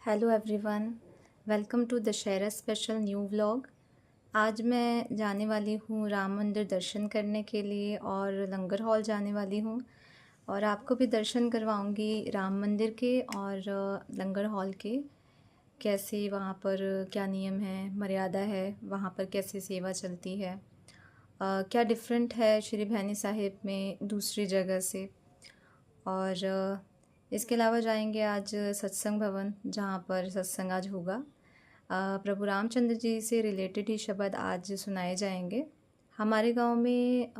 Hello everyone, welcome to Dussehra special new vlog. आज मैं जाने वाली हूँ राम मंदिर दर्शन करने के लिए और लंगर हॉल जाने वाली हूँ और आपको भी दर्शन करवाऊँगी राम मंदिर के और लंगर हॉल के। कैसे वहाँ पर क्या नियम है, मर्यादा है, वहाँ पर कैसे सेवा चलती है, क्या डिफरेंट है श्री भैनी साहिब में दूसरी जगह से। और इसके अलावा जाएंगे आज सत्संग भवन, जहाँ पर सत्संग आज होगा। प्रभु रामचंद्र जी से रिलेटेड ही शब्द आज सुनाए जाएंगे। हमारे गांव में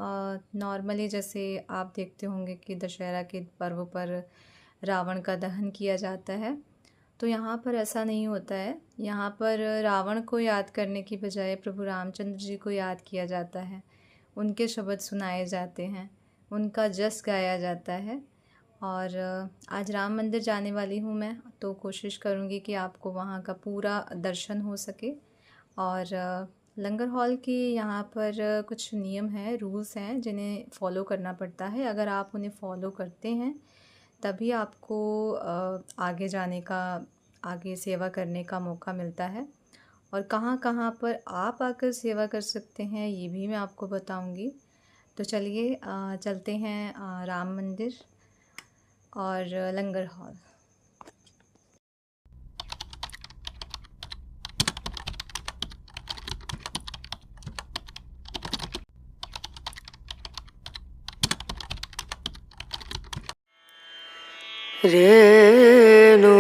नॉर्मली जैसे आप देखते होंगे कि दशहरा के पर्व पर रावण का दहन किया जाता है, तो यहाँ पर ऐसा नहीं होता है। यहाँ पर रावण को याद करने की बजाय प्रभु रामचंद्र जी को याद किया जाता है, उनके शब्द सुनाए जाते हैं, उनका जस गाया जाता है। और आज राम मंदिर जाने वाली हूँ मैं, तो कोशिश करूँगी कि आपको वहाँ का पूरा दर्शन हो सके। और लंगर हॉल की यहाँ पर कुछ नियम हैं, रूल्स हैं जिन्हें फॉलो करना पड़ता है। अगर आप उन्हें फॉलो करते हैं तभी आपको आगे जाने का, आगे सेवा करने का मौका मिलता है। और कहाँ कहाँ पर आप आकर सेवा कर सकते हैं ये भी मैं आपको बताऊंगी। तो चलिए चलते हैं राम मंदिर और लंगर हॉल। रेणु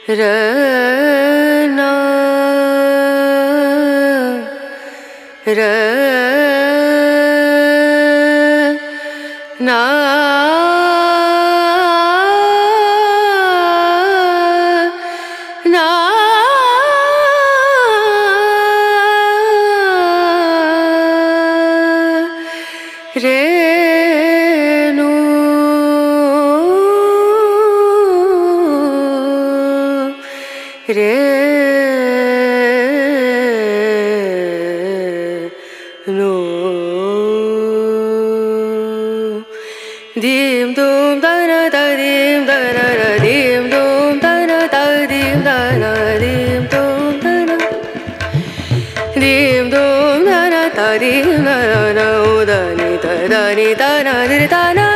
रना रना ना रेणु रेणु दीम दूम दना दीम दना दीम दूम दना दीम दना दीम दूम दना दीम दूम दना दीम दना उदनी दनी दना दिर दना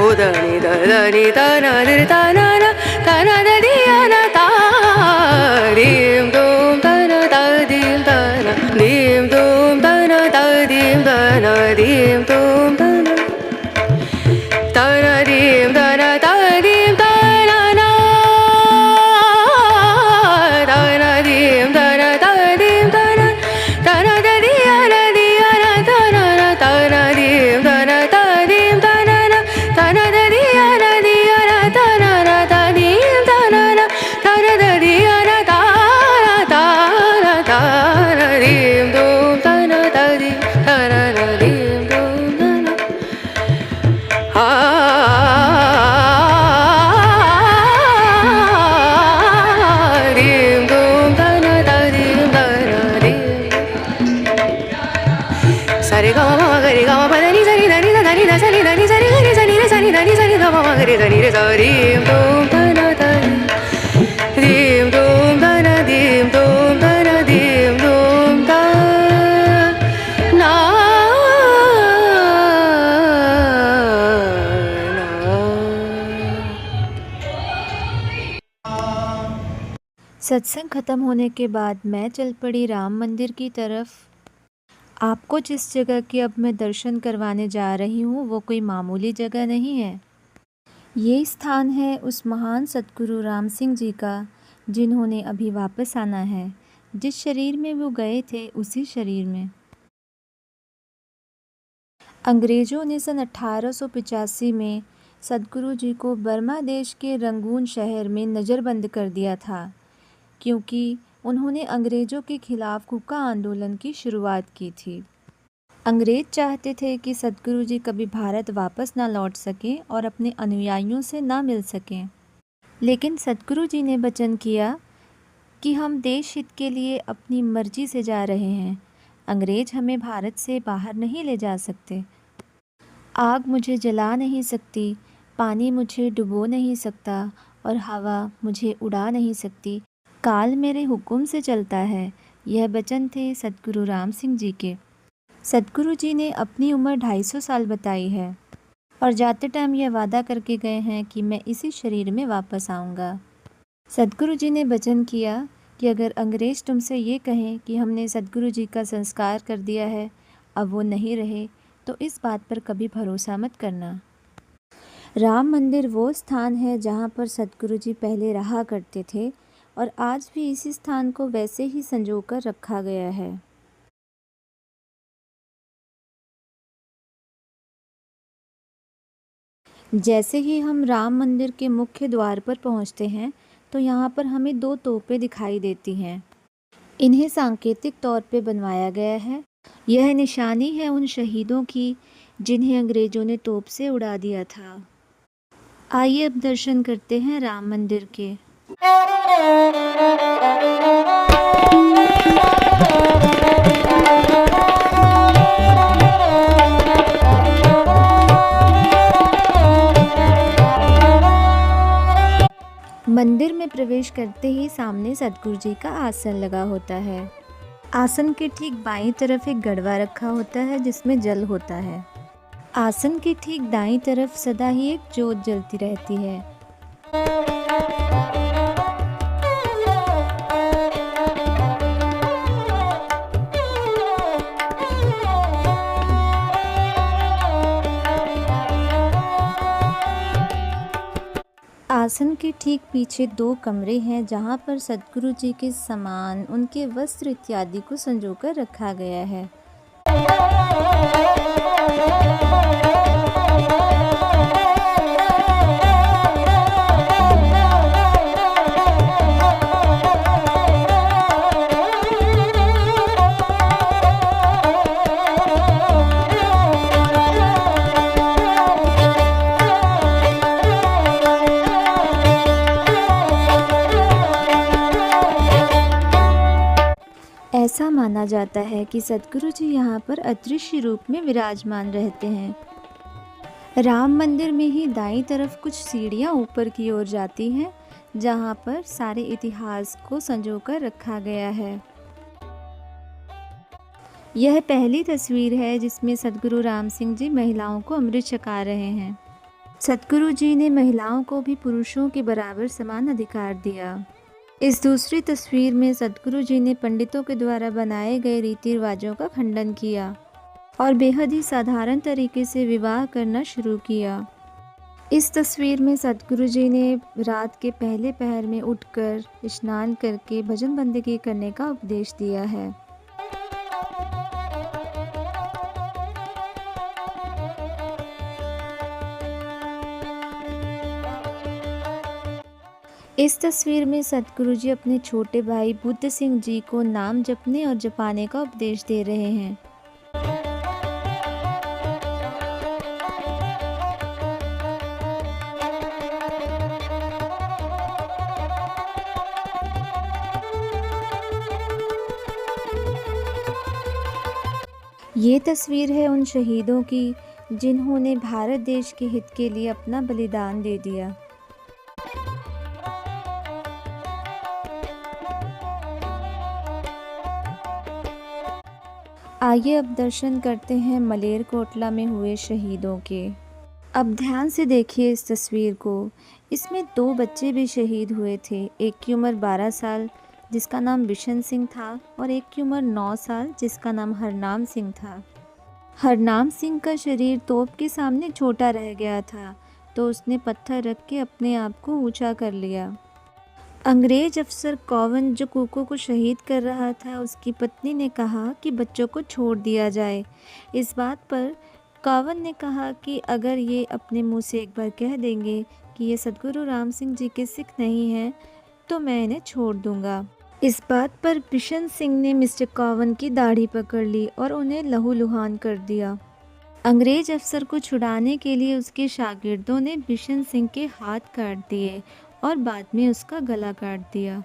उदनी दनी दना दिर दना दना दिया ता दीम दूम दना दीम दना दीम दूम दना दीम दना दीम दूम दना दीम दना दीम दना ना दीम दना दीम दना दना दिया दना दीम दना दीम दना दना दिया दिया दना दीम दना दना दिया तारा दीम दूम दना दीम दना दीम दूम दना दीम दूम दना दीम दना दीम सारे गा मा गरे गा मा प नी सा नी दा नी दा नी दा सा नी दा नी सा रे गा रे सा नी रे सा नी दा नी सा नी गा मा गरे दा नी रे सा दीम दूम दना दीम दूम दना दीम दूम दना दीम दूम दना सत्संग ख़त्म होने के बाद मैं चल पड़ी राम मंदिर की तरफ। आपको जिस जगह की अब मैं दर्शन करवाने जा रही हूँ वो कोई मामूली जगह नहीं है। ये स्थान है उस महान सतगुरु राम सिंह जी का, जिन्होंने अभी वापस आना है। जिस शरीर में वो गए थे उसी शरीर में। अंग्रेज़ों ने सन 1885 में सतगुरु जी को बर्मा देश के रंगून शहर में नज़रबंद कर दिया था, क्योंकि उन्होंने अंग्रेज़ों के खिलाफ हुक्का आंदोलन की शुरुआत की थी। अंग्रेज़ चाहते थे कि सतगुरु जी कभी भारत वापस ना लौट सकें और अपने अनुयायियों से ना मिल सकें। लेकिन सतगुरु जी ने वचन किया कि हम देश हित के लिए अपनी मर्जी से जा रहे हैं, अंग्रेज़ हमें भारत से बाहर नहीं ले जा सकते। आग मुझे जला नहीं सकती, पानी मुझे डुबो नहीं सकता और हवा मुझे उड़ा नहीं सकती, काल मेरे हुक्म से चलता है। यह वचन थे सतगुरु राम सिंह जी के। सतगुरु जी ने अपनी उम्र 250 साल बताई है और जाते टाइम यह वादा करके गए हैं कि मैं इसी शरीर में वापस आऊँगा। सतगुरु जी ने वचन किया कि अगर अंग्रेज़ तुमसे ये कहें कि हमने सतगुरु जी का संस्कार कर दिया है, अब वो नहीं रहे, तो इस बात पर कभी भरोसा मत करना। राम मंदिर वो स्थान है जहाँ पर सतगुरु जी पहले रहा करते थे और आज भी इसी स्थान को वैसे ही संजोकर रखा गया है। जैसे ही हम राम मंदिर के मुख्य द्वार पर पहुँचते हैं तो यहाँ पर हमें 2 तोपें दिखाई देती हैं। इन्हें सांकेतिक तौर पे बनवाया गया है। यह निशानी है उन शहीदों की जिन्हें अंग्रेज़ों ने तोप से उड़ा दिया था। आइए अब दर्शन करते हैं राम मंदिर के। मंदिर में प्रवेश करते ही सामने सतगुरु जी का आसन लगा होता है। आसन के ठीक बाईं तरफ एक गड़वा रखा होता है जिसमें जल होता है। आसन के ठीक दाईं तरफ सदा ही एक ज्योत जलती रहती है। आसन के ठीक पीछे 2 कमरे हैं जहाँ पर सतगुरु जी के सामान, उनके वस्त्र इत्यादि को संजोकर रखा गया है। ऐसा माना जाता है कि सतगुरु जी यहाँ पर अदृश्य रूप में विराजमान रहते हैं। राम मंदिर में ही दाईं तरफ कुछ सीढ़ियाँ ऊपर की ओर जाती हैं जहाँ पर सारे इतिहास को संजोकर रखा गया है। यह पहली तस्वीर है जिसमें सतगुरु राम सिंह जी महिलाओं को अमृत छका रहे हैं। सतगुरु जी ने महिलाओं को भी पुरुषों के बराबर समान अधिकार दिया। इस दूसरी तस्वीर में सतगुरु जी ने पंडितों के द्वारा बनाए गए रीति रिवाजों का खंडन किया और बेहद ही साधारण तरीके से विवाह करना शुरू किया। इस तस्वीर में सतगुरु जी ने रात के पहले पहर में उठकर स्नान करके भजन बंदगी करने का उपदेश दिया है। इस तस्वीर में सतगुरु जी अपने छोटे भाई बुद्ध सिंह जी को नाम जपने और जपाने का उपदेश दे रहे हैं। ये तस्वीर है उन शहीदों की जिन्होंने भारत देश के हित के लिए अपना बलिदान दे दिया। आइए अब दर्शन करते हैं मलेरकोटला में हुए शहीदों के। अब ध्यान से देखिए इस तस्वीर को। इसमें 2 बच्चे भी शहीद हुए थे। एक की उम्र 12 साल जिसका नाम बिशन सिंह था और एक की उम्र 9 साल जिसका नाम हरनाम सिंह था। हरनाम सिंह का शरीर तोप के सामने छोटा रह गया था तो उसने पत्थर रख के अपने आप को ऊंचा कर लिया। अंग्रेज अफसर कॉवन जो कुको को शहीद कर रहा था, उसकी पत्नी ने कहा कि बच्चों को छोड़ दिया जाए। इस बात पर कॉवन ने कहा कि अगर ये अपने मुंह से एक बार कह देंगे कि ये सतगुरु राम सिंह जी के सिख नहीं हैं तो मैं इन्हें छोड़ दूंगा। इस बात पर बिशन सिंह ने मिस्टर कॉवन की दाढ़ी पकड़ ली और उन्हें लहूलुहान कर दिया। अंग्रेज अफसर को छुड़ाने के लिए उसके शागिर्दों ने बिशन सिंह के हाथ काट दिए और बाद में उसका गला काट दिया।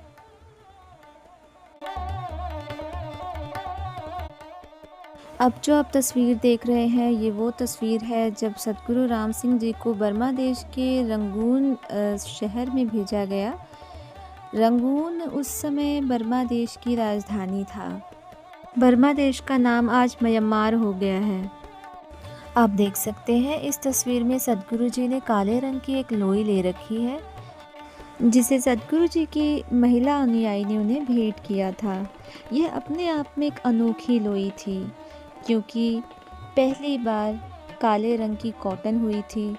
अब जो आप तस्वीर देख रहे हैं ये वो तस्वीर है जब सतगुरु राम सिंह जी को बर्मा देश के रंगून शहर में भेजा गया। रंगून उस समय बर्मा देश की राजधानी था। बर्मा देश का नाम आज म्यांमार हो गया है। आप देख सकते हैं इस तस्वीर में सतगुरु जी ने काले रंग की एक लोई ले रखी है जिसे सतगुरु जी की महिला अनुयायी ने उन्हें भेंट किया था। यह अपने आप में एक अनोखी लोई थी क्योंकि पहली बार काले रंग की कॉटन हुई थी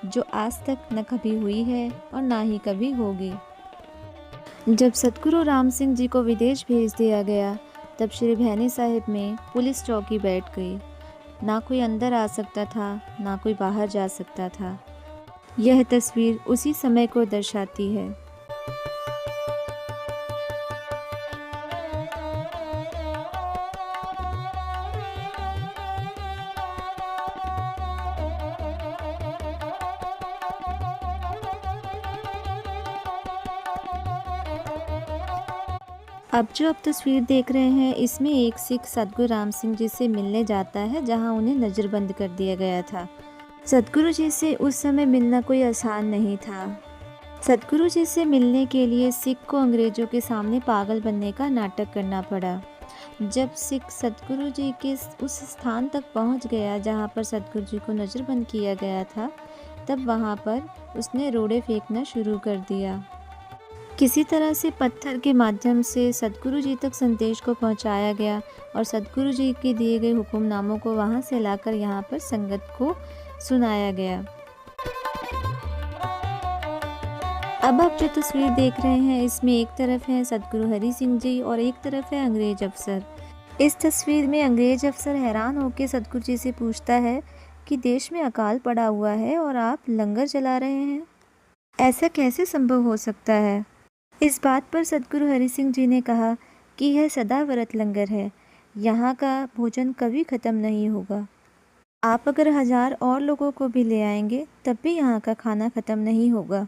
जो आज तक न कभी हुई है और ना ही कभी होगी। जब सतगुरु राम सिंह जी को विदेश भेज दिया गया तब श्री भैनी साहिब में पुलिस चौकी बैठ गई। ना कोई अंदर आ सकता था ना कोई बाहर जा सकता था। यह तस्वीर उसी समय को दर्शाती है। अब जो आप तस्वीर देख रहे हैं इसमें एक सिख सतगुरु राम सिंह जी से मिलने जाता है जहां उन्हें नज़रबंद कर दिया गया था। सतगुरु जी से उस समय मिलना कोई आसान नहीं था। सतगुरु जी से मिलने के लिए सिख को अंग्रेज़ों के सामने पागल बनने का नाटक करना पड़ा। जब सिख सतगुरु जी के उस स्थान तक पहुंच गया जहां पर सतगुरु जी को नज़रबंद किया गया था तब वहां पर उसने रोड़े फेंकना शुरू कर दिया। किसी तरह से पत्थर के माध्यम से सतगुरु जी तक संदेश को पहुंचाया गया और सतगुरु जी के दिए गए हुक्मनामों को वहां से लाकर यहां पर संगत को सुनाया गया। अब आप जो तस्वीर देख रहे हैं इसमें एक तरफ है सतगुरु हरि सिंह जी और एक तरफ है अंग्रेज अफसर। इस तस्वीर में अंग्रेज अफसर हैरान होकर सतगुरु जी से पूछता है कि देश में अकाल पड़ा हुआ है और आप लंगर चला रहे हैं, ऐसा कैसे संभव हो सकता है। इस बात पर सतगुरु हरि सिंह जी ने कहा कि यह सदाव्रत लंगर है, यहाँ का भोजन कभी ख़त्म नहीं होगा। आप अगर 1000 और लोगों को भी ले आएंगे तब भी यहाँ का खाना ख़त्म नहीं होगा।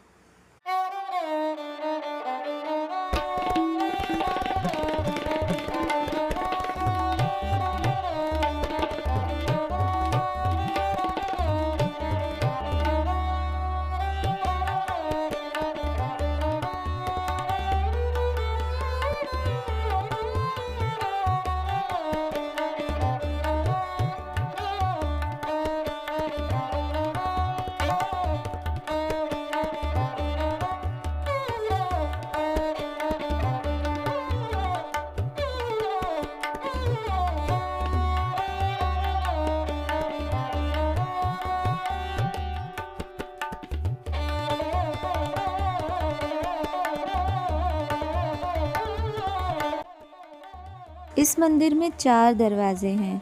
इस मंदिर में 4 दरवाजे हैं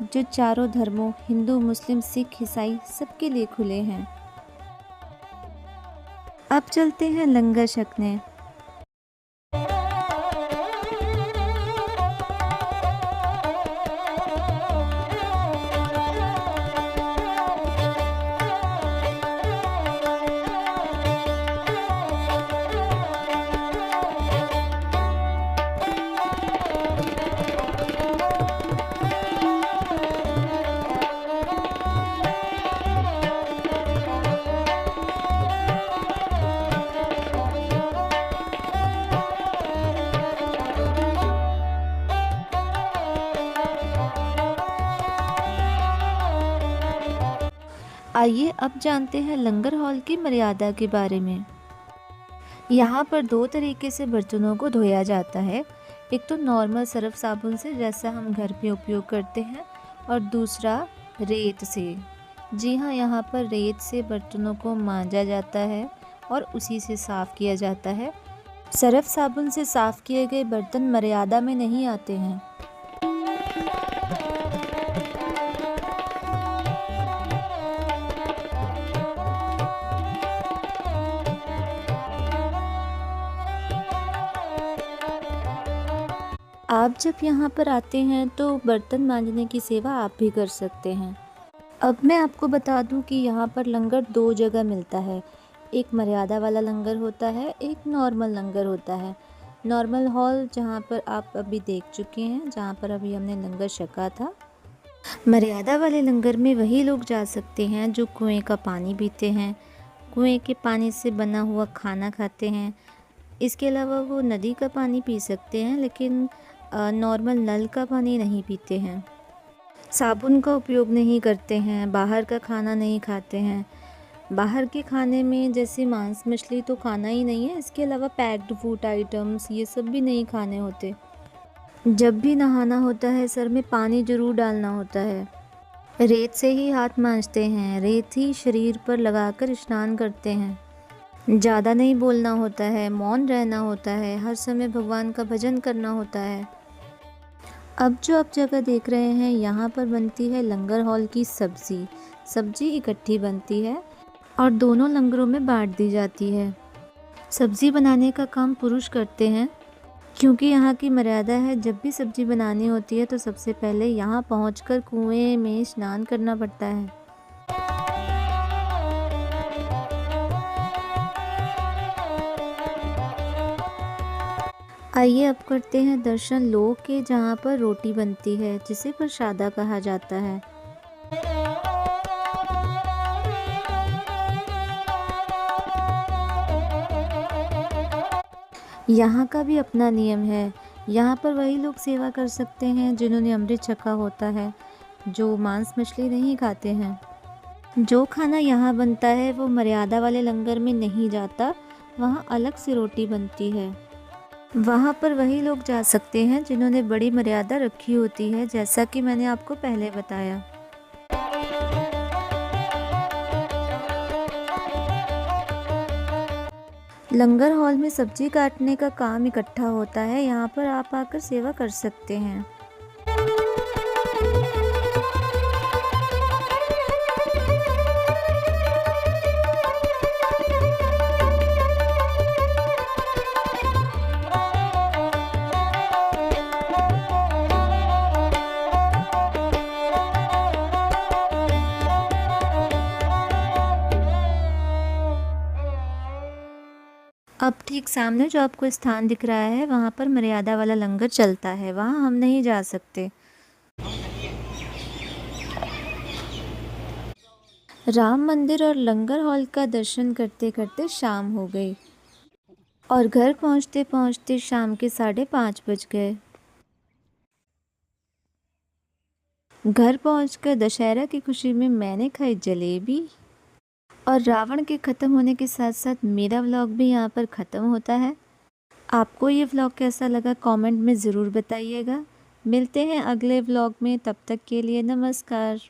जो चारों धर्मों हिंदू, मुस्लिम, सिख, ईसाई सबके लिए खुले हैं। अब चलते हैं लंगर छकने। आइए अब जानते हैं लंगर हॉल की मर्यादा के बारे में। यहाँ पर 2 तरीके से बर्तनों को धोया जाता है। एक तो नॉर्मल सर्फ साबुन से जैसा हम घर पे उपयोग करते हैं और दूसरा रेत से। जी हाँ, यहाँ पर रेत से बर्तनों को मांजा जाता है और उसी से साफ़ किया जाता है। सर्फ साबुन से साफ़ किए गए बर्तन मर्यादा में नहीं आते हैं। आप जब यहाँ पर आते हैं तो बर्तन मांजने की सेवा आप भी कर सकते हैं। अब मैं आपको बता दूं कि यहाँ पर लंगर 2 जगह मिलता है। एक मर्यादा वाला लंगर होता है, एक नॉर्मल लंगर होता है। नॉर्मल हॉल जहाँ पर आप अभी देख चुके हैं, जहाँ पर अभी हमने लंगर छका था, मर्यादा वाले लंगर में वही लोग जा सकते हैं जो कुएं का पानी पीते हैं, कुएं के पानी से बना हुआ खाना खाते हैं। इसके अलावा वो नदी का पानी पी सकते हैं, लेकिन नॉर्मल नल का पानी नहीं पीते हैं। साबुन का उपयोग नहीं करते हैं, बाहर का खाना नहीं खाते हैं। बाहर के खाने में जैसे मांस मछली तो खाना ही नहीं है, इसके अलावा पैक्ड फूड आइटम्स ये सब भी नहीं खाने होते। जब भी नहाना होता है सर में पानी ज़रूर डालना होता है। रेत से ही हाथ मांजते हैं, रेत ही शरीर पर लगाकर स्नान करते हैं। ज़्यादा नहीं बोलना होता है, मौन रहना होता है, हर समय भगवान का भजन करना होता है। अब जो आप जगह देख रहे हैं यहाँ पर बनती है लंगर हॉल की सब्ज़ी इकट्ठी बनती है और दोनों लंगरों में बांट दी जाती है। सब्ज़ी बनाने का काम पुरुष करते हैं, क्योंकि यहाँ की मर्यादा है जब भी सब्ज़ी बनानी होती है तो सबसे पहले यहाँ पहुँचकर कुएं में स्नान करना पड़ता है। आइए अब करते हैं दर्शन लोक के, जहाँ पर रोटी बनती है जिसे प्रसादा कहा जाता है। यहाँ का भी अपना नियम है। यहाँ पर वही लोग सेवा कर सकते हैं जिन्होंने अमृत छका होता है, जो मांस मछली नहीं खाते हैं। जो खाना यहाँ बनता है वो मर्यादा वाले लंगर में नहीं जाता, वहाँ अलग से रोटी बनती है। वहाँ पर वही लोग जा सकते हैं जिन्होंने बड़ी मर्यादा रखी होती है, जैसा कि मैंने आपको पहले बताया। लंगर हॉल में सब्जी काटने का काम इकट्ठा होता है, यहाँ पर आप आकर सेवा कर सकते हैं। अब ठीक सामने जो आपको स्थान दिख रहा है वहाँ पर मर्यादा वाला लंगर चलता है, वहाँ हम नहीं जा सकते। राम मंदिर और लंगर हॉल का दर्शन करते करते शाम हो गई और घर पहुँचते पहुँचते शाम के 5:30 बज गए। घर पहुँचकर दशहरा की खुशी में मैंने खाई जलेबी, और रावण के ख़त्म होने के साथ साथ मेरा व्लॉग भी यहाँ पर ख़त्म होता है। आपको ये व्लॉग कैसा लगा कमेंट में ज़रूर बताइएगा। मिलते हैं अगले व्लॉग में, तब तक के लिए नमस्कार।